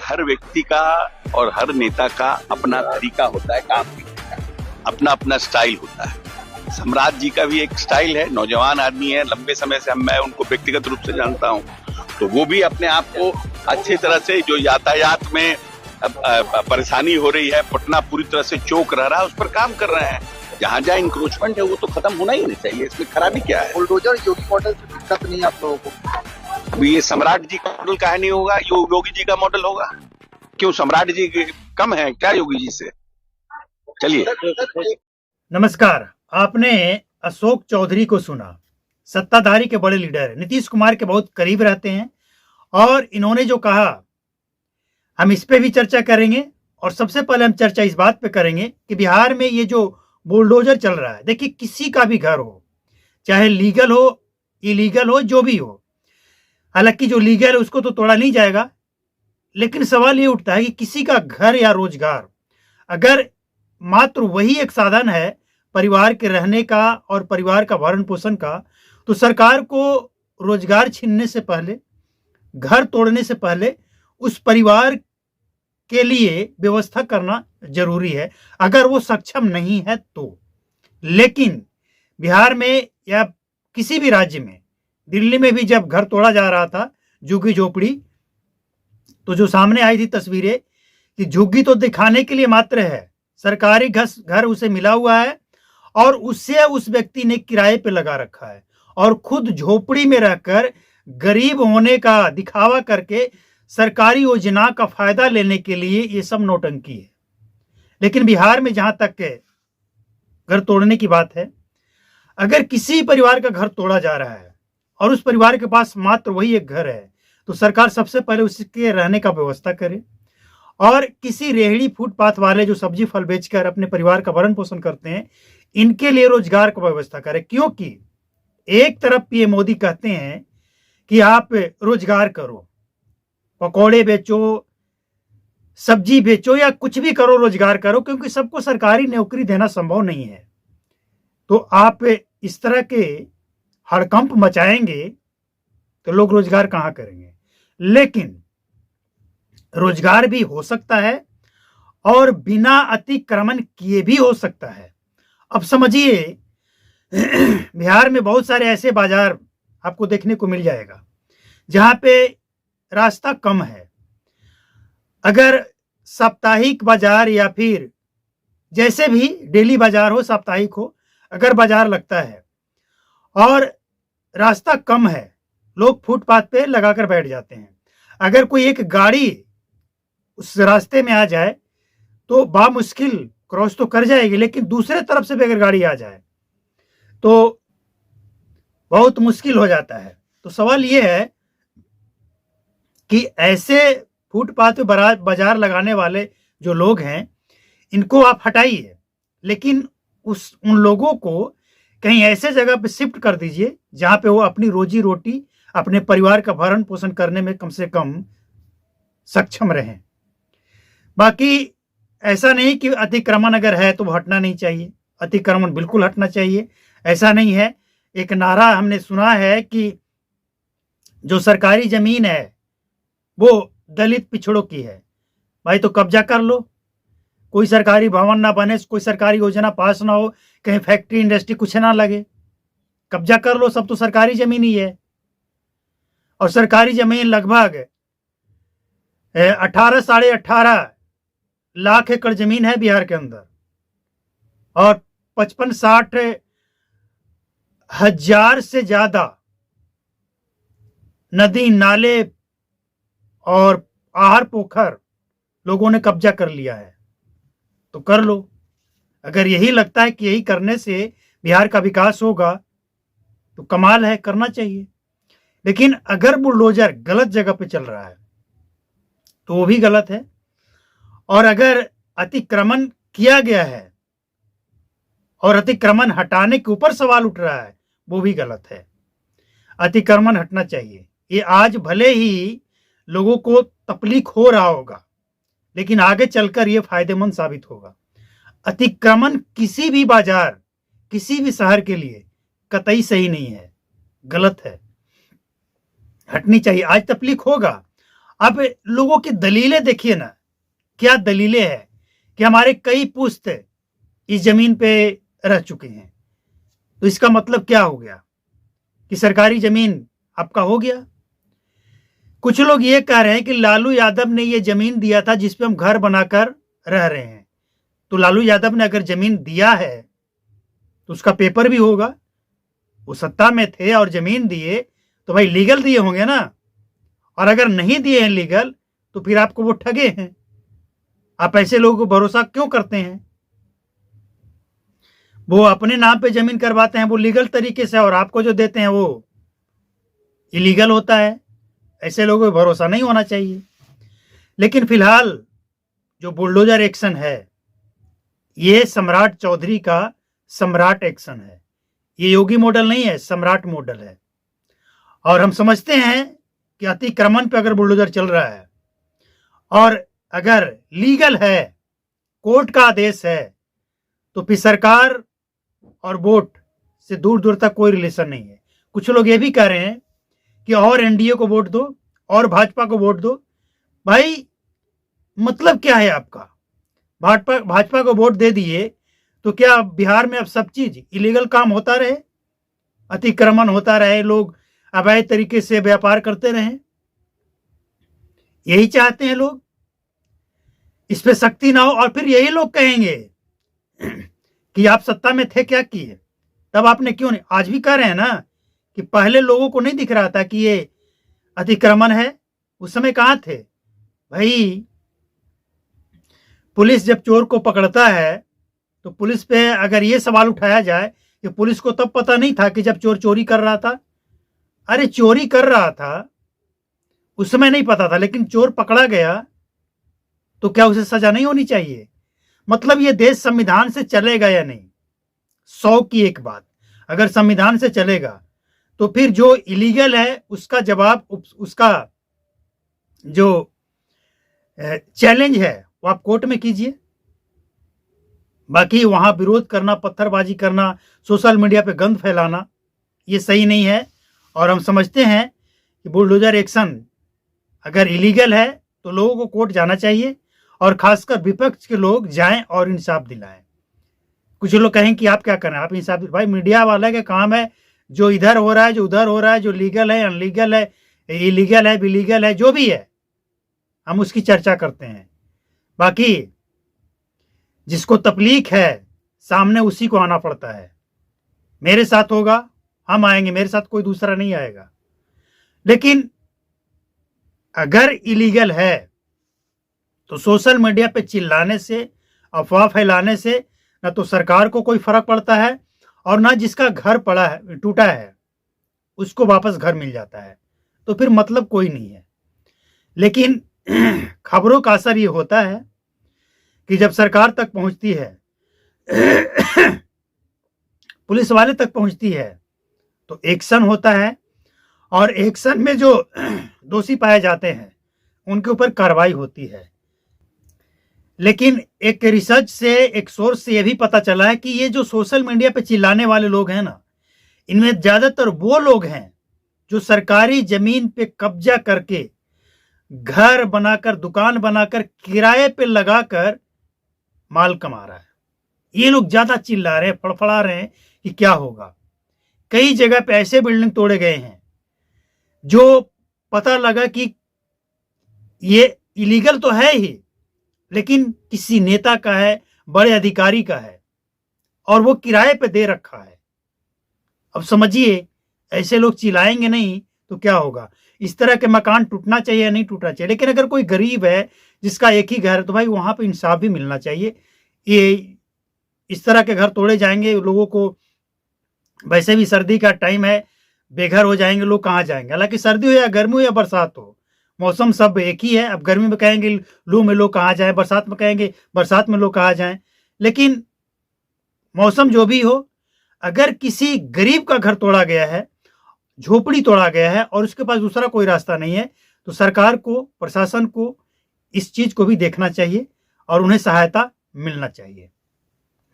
हर व्यक्ति का और हर नेता का अपना तरीका होता है काम करने का, अपना अपना स्टाइल होता है। सम्राट जी का भी एक स्टाइल है, नौजवान आदमी है, लंबे समय से मैं उनको व्यक्तिगत रूप से जानता हूँ, तो वो भी अपने आप को अच्छी तरह से, जो यातायात में परेशानी हो रही है, पटना पूरी तरह से चौक रह रहा है, उस पर काम कर रहे हैं। जहाँ जहाँ इंक्रोचमेंट है वो तो खत्म होना ही नहीं चाहिए, इसमें खराबी क्या है? बुलडोजर योगी मॉडल से दिक्कत नहीं आप लोगों को? अभी ये सम्राट जी का मॉडल काहे नहीं होगा, योगी जी का मॉडल होगा? क्यों सम्राट जी कम है क्या योगी जी से? चलिए। नमस्कार, आपने अशोक चौधरी को सुना। सत्ताधारी के बड़े लीडर नीतीश कुमार के बहुत करीब रहते हैं और इन्होंने जो कहा हम इस पे भी चर्चा करेंगे। और सबसे पहले हम चर्चा इस बात पे करेंगे कि बिहार में ये जो बुलडोजर चल रहा है, देखिए किसी का भी घर हो, चाहे लीगल हो इलीगल हो, जो भी हो, हालांकि जो लीगल है उसको तो तोड़ा नहीं जाएगा, लेकिन सवाल ये उठता है कि किसी का घर या रोजगार अगर मात्र वही एक साधन है परिवार के रहने का और परिवार का भरण पोषण का, तो सरकार को रोजगार छीनने से पहले, घर तोड़ने से पहले उस परिवार के लिए व्यवस्था करना जरूरी है, अगर वो सक्षम नहीं है तो। लेकिन बिहार में या किसी भी राज्य में, दिल्ली में भी जब घर तोड़ा जा रहा था, झुग्गी झोपड़ी, तो जो सामने आई थी तस्वीरें कि झुग्गी तो दिखाने के लिए मात्र है, सरकारी घर उसे मिला हुआ है और उससे उस व्यक्ति ने किराए पे लगा रखा है और खुद झोपड़ी में रहकर गरीब होने का दिखावा करके सरकारी योजना का फायदा लेने के लिए ये सब नौटंकी है। लेकिन बिहार में जहां तक घर तोड़ने की बात है, अगर किसी परिवार का घर तोड़ा जा रहा है और उस परिवार के पास मात्र वही एक घर है, तो सरकार सबसे पहले उसके रहने का व्यवस्था करे। और किसी रेहड़ी फुटपाथ वाले जो सब्जी फल बेचकर अपने परिवार का भरण पोषण करते हैं, इनके लिए रोजगार का व्यवस्था करे। क्योंकि एक तरफ पीएम मोदी कहते हैं कि आप रोजगार करो, पकौड़े बेचो, सब्जी बेचो या कुछ भी करो, रोजगार करो, क्योंकि सबको सरकारी नौकरी देना संभव नहीं है। तो आप इस तरह के हड़कंप मचाएंगे तो लोग रोजगार कहां करेंगे? लेकिन रोजगार भी हो सकता है और बिना अतिक्रमण किए भी हो सकता है। अब समझिए, बिहार में बहुत सारे ऐसे बाजार आपको देखने को मिल जाएगा जहां पे रास्ता कम है। अगर साप्ताहिक बाजार या फिर जैसे भी डेली बाजार हो, साप्ताहिक हो, अगर बाजार लगता है और रास्ता कम है, लोग फुटपाथ पे लगाकर बैठ जाते हैं। अगर कोई एक गाड़ी उस रास्ते में आ जाए तो बामुश्किल क्रॉस तो कर जाएगी, लेकिन दूसरे तरफ से भी अगर गाड़ी आ जाए तो बहुत मुश्किल हो जाता है। तो सवाल यह है कि ऐसे फुटपाथ पे बाजार लगाने वाले जो लोग हैं, इनको आप हटाइए, लेकिन उन लोगों को कहीं ऐसे जगह पे शिफ्ट कर दीजिए जहां पे वो अपनी रोजी रोटी, अपने परिवार का भरण पोषण करने में कम से कम सक्षम रहें। बाकी ऐसा नहीं कि अतिक्रमण अगर है तो हटना नहीं चाहिए, अतिक्रमण बिल्कुल हटना चाहिए, ऐसा नहीं है। एक नारा हमने सुना है कि जो सरकारी जमीन है वो दलित पिछड़ों की है। भाई तो कब्जा कर लो, कोई सरकारी भवन ना बने, कोई सरकारी योजना पास ना हो, कहीं फैक्ट्री इंडस्ट्री कुछ ना लगे, कब्जा कर लो, सब तो सरकारी जमीन ही है। और सरकारी जमीन लगभग 18 साढ़े 18 लाख एकड़ जमीन है बिहार के अंदर और 55-60 हजार से ज्यादा नदी नाले और आहार पोखर लोगों ने कब्जा कर लिया है। तो कर लो, अगर यही लगता है कि यही करने से बिहार का विकास होगा तो कमाल है, करना चाहिए। लेकिन अगर बुलडोजर गलत जगह पे चल रहा है तो वो भी गलत है, और अगर अतिक्रमण किया गया है और अतिक्रमण हटाने के ऊपर सवाल उठ रहा है, वो भी गलत है। अतिक्रमण हटना चाहिए। ये आज भले ही लोगों को तकलीफ हो रहा होगा, लेकिन आगे चलकर ये फायदेमंद साबित होगा। अतिक्रमण किसी भी बाजार, किसी भी शहर के लिए कतई सही नहीं है, गलत है, हटनी चाहिए। आज तकलीफ होगा, अब लोगों की दलीलें देखिए ना, क्या दलीलें हैं कि हमारे कई पुश्त इस जमीन पे रह चुके हैं। तो इसका मतलब क्या हो गया कि सरकारी जमीन आपका हो गया। कुछ लोग ये कह रहे हैं कि लालू यादव ने ये जमीन दिया था जिस पे हम घर बनाकर रह रहे हैं। तो लालू यादव ने अगर जमीन दिया है तो उसका पेपर भी होगा। वो सत्ता में थे और जमीन दिए तो भाई लीगल दिए होंगे ना। और अगर नहीं दिए हैं लीगल तो फिर आपको वो ठगे हैं। आप ऐसे लोगों को भरोसा क्यों करते हैं? वो अपने नाम पे जमीन करवाते हैं वो लीगल तरीके से, और आपको जो देते हैं वो इलीगल होता है। ऐसे लोगों को भरोसा नहीं होना चाहिए। लेकिन फिलहाल जो बुलडोजर एक्शन है ये सम्राट चौधरी का सम्राट एक्शन है। ये योगी मॉडल नहीं है, सम्राट मॉडल है। और हम समझते हैं कि अतिक्रमण पे अगर बुलडोजर चल रहा है और अगर लीगल है, कोर्ट का आदेश है, तो फिर सरकार और वोट से दूर दूर तक कोई रिलेशन नहीं है। कुछ लोग ये भी कह रहे हैं कि और एनडीए को वोट दो और भाजपा को वोट दो। भाई मतलब क्या है आपका? भाजपा को वोट दे दिए तो क्या बिहार में अब सब चीज इलीगल काम होता रहे, अतिक्रमण होता रहे, लोग अवैध तरीके से व्यापार करते रहे? यही चाहते हैं लोग, इस पे सख्ती ना हो। और फिर यही लोग कहेंगे कि आप सत्ता में थे, क्या किए, तब आपने क्यों नहीं? आज भी कह रहे हैं ना कि पहले लोगों को नहीं दिख रहा था कि ये अतिक्रमण है। उस समय कहां थे भाई? पुलिस जब चोर को पकड़ता है तो पुलिस पे अगर ये सवाल उठाया जाए कि पुलिस को तब पता नहीं था कि जब चोर चोरी कर रहा था। अरे चोरी कर रहा था उस समय नहीं पता था, लेकिन चोर पकड़ा गया तो क्या उसे सजा नहीं होनी चाहिए? मतलब ये देश संविधान से चलेगा या नहीं? 100 की एक बात, अगर संविधान से चलेगा तो फिर जो इलीगल है उसका जवाब, उसका जो चैलेंज है वो आप कोर्ट में कीजिए। बाकी वहां विरोध करना, पत्थरबाजी करना, सोशल मीडिया पे गंद फैलाना, ये सही नहीं है। और हम समझते हैं कि बुलडोजर एक्शन अगर इलीगल है तो लोगों को कोर्ट जाना चाहिए, और खासकर विपक्ष के लोग जाएं और इंसाफ दिलाएं। कुछ लोग कहें कि आप क्या कर रहे हैं, आप इंसाफ। भाई मीडिया वाला का काम है, जो इधर हो रहा है, जो उधर हो रहा है, जो लीगल है, अनलीगल है, इलीगल है, इलीगल है, जो भी है हम उसकी चर्चा करते हैं। बाकी जिसको तकलीफ है सामने उसी को आना पड़ता है। मेरे साथ होगा, हम आएंगे, मेरे साथ कोई दूसरा नहीं आएगा। लेकिन अगर इलीगल है तो सोशल मीडिया पे चिल्लाने से, अफवाह फैलाने से ना तो सरकार को कोई फर्क पड़ता है, और ना जिसका घर पड़ा है, टूटा है, उसको वापस घर मिल जाता है। तो फिर मतलब कोई नहीं है। लेकिन खबरों का असर ये होता है कि जब सरकार तक पहुंचती है, पुलिस वाले तक पहुंचती है, तो एक्शन होता है, और एक्शन में जो दोषी पाए जाते हैं उनके ऊपर कार्रवाई होती है। लेकिन एक रिसर्च से, एक सोर्स से यह भी पता चला है कि ये जो सोशल मीडिया पे चिल्लाने वाले लोग हैं ना, इनमें ज्यादातर वो लोग हैं जो सरकारी जमीन पे कब्जा करके घर बनाकर, दुकान बनाकर, किराए पे लगाकर माल कमा रहा है। ये लोग ज्यादा चिल्ला रहे हैं, फड़फड़ा रहे हैं कि क्या होगा। कई जगह पे ऐसे बिल्डिंग तोड़े गए हैं जो पता लगा कि ये इलीगल तो है ही, लेकिन किसी नेता का है, बड़े अधिकारी का है, और वो किराए पे दे रखा है। अब समझिए, ऐसे लोग चिल्लाएंगे नहीं तो क्या होगा? इस तरह के मकान टूटना चाहिए या नहीं टूटना चाहिए? लेकिन अगर कोई गरीब है जिसका एक ही घर है तो भाई वहां पे इंसाफ भी मिलना चाहिए। ये इस तरह के घर तोड़े जाएंगे, लोगों को वैसे भी सर्दी का टाइम है, बेघर हो जाएंगे लोग, कहाँ जाएंगे? हालांकि सर्दी हो या गर्मी हो या बरसात हो, मौसम सब एक ही है। अब गर्मी में कहेंगे लू में लोग कहाँ जाएं, बरसात में कहेंगे बरसात में लोग कहाँ जाएं। लेकिन मौसम जो भी हो, अगर किसी गरीब का घर तोड़ा गया है, झोपड़ी तोड़ा गया है, और उसके पास दूसरा कोई रास्ता नहीं है, तो सरकार को, प्रशासन को इस चीज को भी देखना चाहिए और उन्हें सहायता मिलना चाहिए।